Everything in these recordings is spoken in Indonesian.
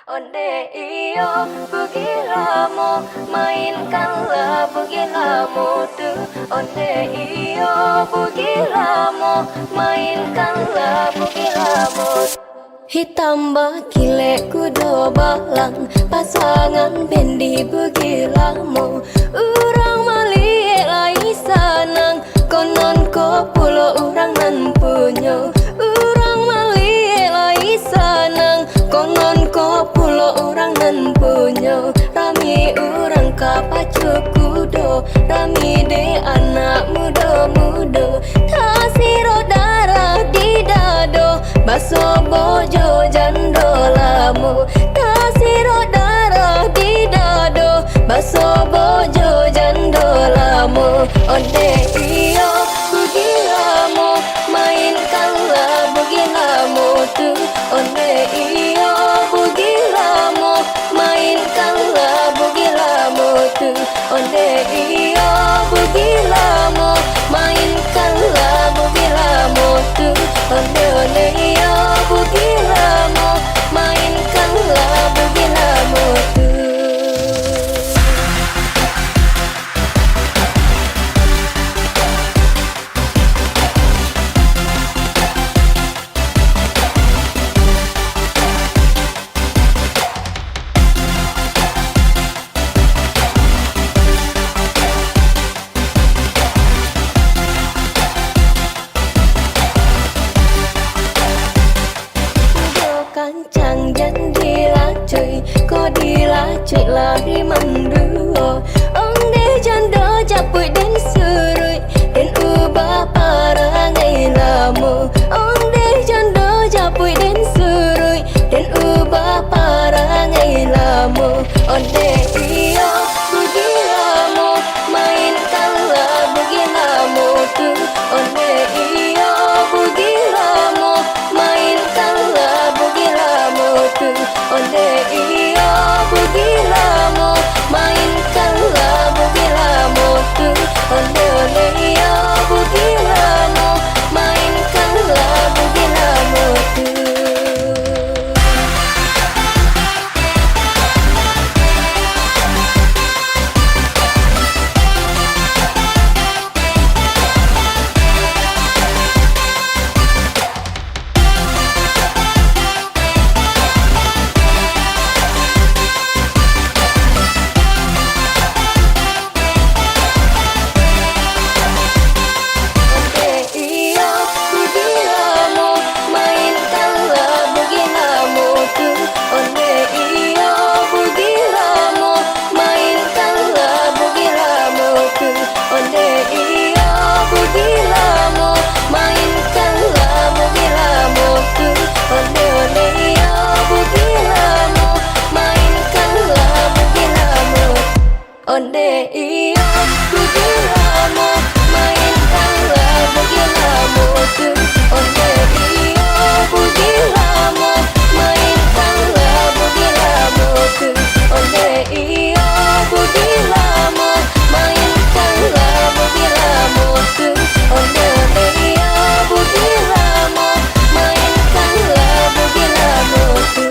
Onde iyo bugilamu, mainkanlah bugilamu tu. Onde iyo bugilamu, mainkanlah bugilamu. Hitam bakile kudo balang, pasangan bendi bugilamu. Urang maliek lai sanang, konon ko pulo urang nan punyo. Urang maliek lai sanang, konon ko pulo urang nan punyo. Rami urang kapacu kudo, rami de anak muda-muda. Tasiro darah di dado, baso bojo jando lamu. Tasiro darah di dado, baso bojo jando lamu. Onde iyo bugilamu, mainkanlah bugilamu tu. Onde iyo bugilamu, mainkanlah bugilamu tu. Onde iyo bugilamu, mainkanlah bugilamu tu. Onde iyo bugilamu, mainkanlah bugilamu tu. Kancang jan dilacuy, ko dilacuy lari mandua. Onde jando japui den surui, den ubah parangai lamu. Onde jando japui den surui, den ubah parangai lamu. Onde iyo bugilamu, mainkanlah bugilamu tu. Onde iyo bugilamu, mainkanlah bugilamu tu. Onde iyo bugilamu, mainkanlah bugilamu tu. Onde iyo bugilamu, mainkanlah bugilamu tu. Onde iyo bugilamu, mainkanlah bugilamu tu. Onde iyo bugilamu, mainkanlah bugilamu tu. Onde iyo bugilamu, mainkanlah bugilamu tu. Onde iyo bugilamu, mainkanlah bugilamu tu.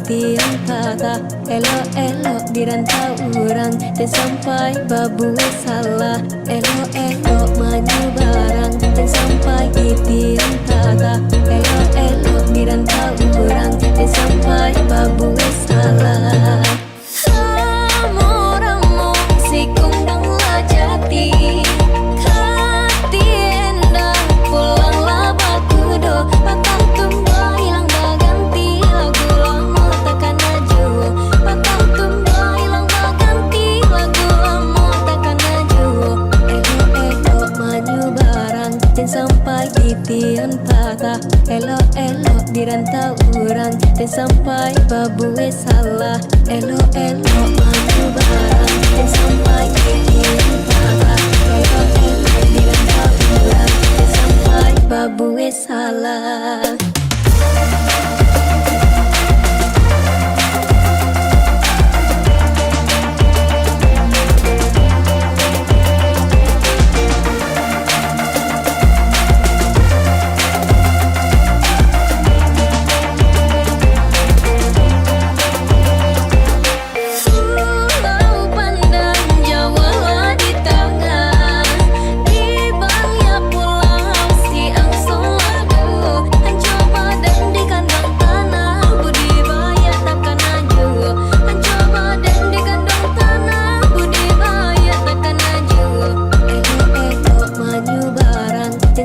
Tiang kata elok-elok dirantau orang, dan sampai babu salah. Elok-elok maju barang, dan sampai tiang kata elok-elok dirantau orang, dan sampai babu dirantau orang dan sampai babue salah. Elo-elo maju barang dan sampai pikiran patah. Elo-elo dirantau orang dan sampai babue salah.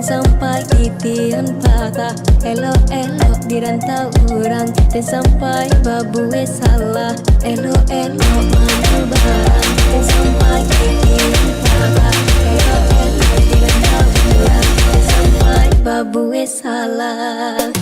Sampai titian patah. Elo-elo dirantau orang dan sampai babue salah. Elo-elo maju barang dan sampai titian patah. Elo-elo dirantau orang dan sampai babue salah.